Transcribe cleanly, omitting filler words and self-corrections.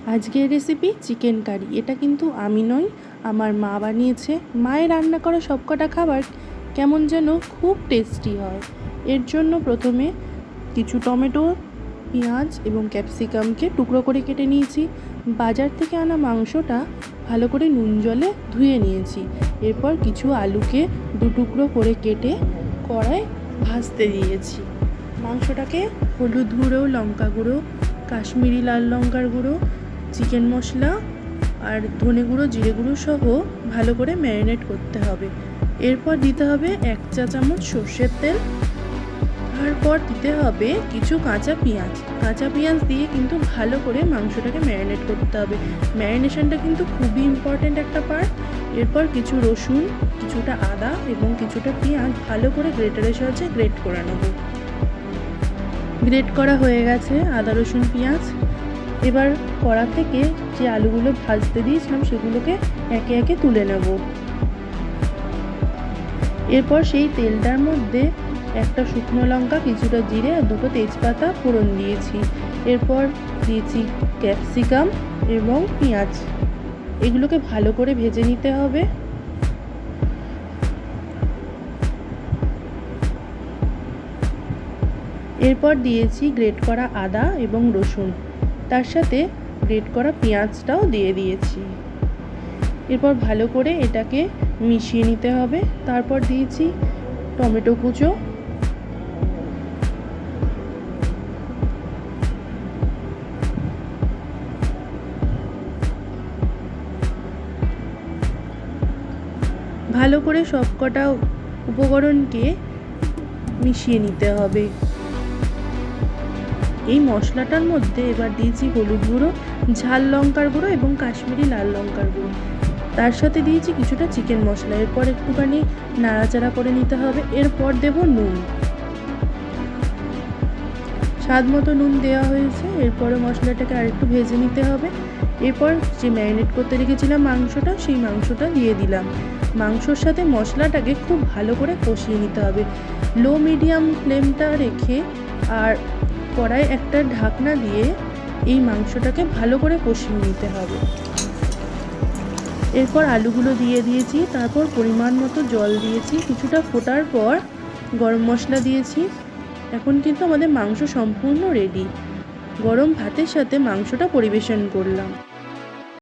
আজকের recipe chicken curry. এটা কিন্তু আমি নই, আমার মা বানিয়েছে। মায়ের রান্না করা সবকটা খাবার কেমন যেন খুব টেস্টি হয়। এর জন্য প্রথমে কিছু টমেটো, পেঁয়াজ এবং ক্যাপসিকামকে টুকরো করে কেটে নিয়েছি। বাজার থেকে আনা মাংসটা ভালো করে নুন জলে ধুয়ে নিয়েছি। এরপর কিছু আলুকে দু টুকরো করে কেটে কড়ায় ভাজতে দিয়েছি। মাংসটাকে হলুদ গুঁড়ো, লঙ্কা গুঁড়ো, কাশ্মীরি লাল লঙ্কার গুঁড়ো, চিকেন মশলা আর ধনে গুঁড়ো, জিরে গুঁড়ো সহ ভালো করে ম্যারিনেট করতে হবে। এরপর দিতে হবে 1 চা চামচ সর্ষের তেল। তারপর দিতে হবে কিছু কাঁচা পেঁয়াজ দিয়ে কিন্তু ভালো করে মাংসটাকে ম্যারিনেট করতে হবে। ম্যারিনেশনটা কিন্তু খুবই ইম্পর্ট্যান্ট একটা পার্ট। এরপর কিছু রসুন, কিছুটা আদা এবং কিছুটা পেঁয়াজ ভালো করে গ্রেটারের সাহায্যে গ্রেট করে নেব। গ্রেট করা হয়ে গেছে আদা, রসুন, পেঁয়াজ। এবার কড়া থেকে যে আলুগুলো ভাজতে দিয়েছিলাম সেগুলোকে একে একে তুলে নেব। এরপর সেই তেলটার মধ্যে একটা শুকনো লঙ্কা, কিছুটা জিরে আর দুটো তেজপাতা ফোড়ন দিয়েছি। এরপর দিয়েছি ক্যাপসিকাম এবং পেঁয়াজ। এগুলোকে ভালো করে ভেজে নিতে হবে। এরপর দিয়েছি গ্রেট করা আদা এবং রসুন, তার সাথে গ্রেট করা পেঁয়াজটাও দিয়ে দিয়েছি। এরপর ভালো করে এটাকে মিশিয়ে নিতে হবে। তারপর দিয়েছি টমেটো কুচো, ভালো করে সবকটা উপকরণকে মিশিয়ে নিতে হবে। এই মশলাটার মধ্যে এবার দিয়েছি হলুদ গুঁড়ো, ঝাল লঙ্কার গুঁড়ো এবং কাশ্মীরি লাল লঙ্কার গুঁড়ো, তার সাথে দিয়েছি কিছুটা চিকেন মশলা। এরপর একটুখানি নাড়াচাড়া করে নিতে হবে। এরপর দেব নুন, স্বাদ মতো নুন দেওয়া হয়েছে। এরপরে মশলাটাকে আরেকটু ভেজে নিতে হবে। এরপর যে ম্যারিনেট করতে রেখেছিলাম মাংসটা, সেই মাংসটা দিয়ে দিলাম। মাংসর সাথে মশলাটাকে খুব ভালো করে কষিয়ে নিতে হবে। লো মিডিয়াম ফ্লেমটা রেখে আর কড়ায় একটা ঢাকনা দিয়ে এই মাংসটাকে ভালো করে কষিয়ে নিতে হবে। এরপর আলুগুলো দিয়ে দিয়েছি। তারপর পরিমাণ মতো জল দিয়েছি। কিছুটা ফোটার পর গরম মশলা দিয়েছি। এখন কিন্তু আমাদের মাংস সম্পূর্ণ রেডি। গরম ভাতের সাথে মাংসটা পরিবেশন করলাম।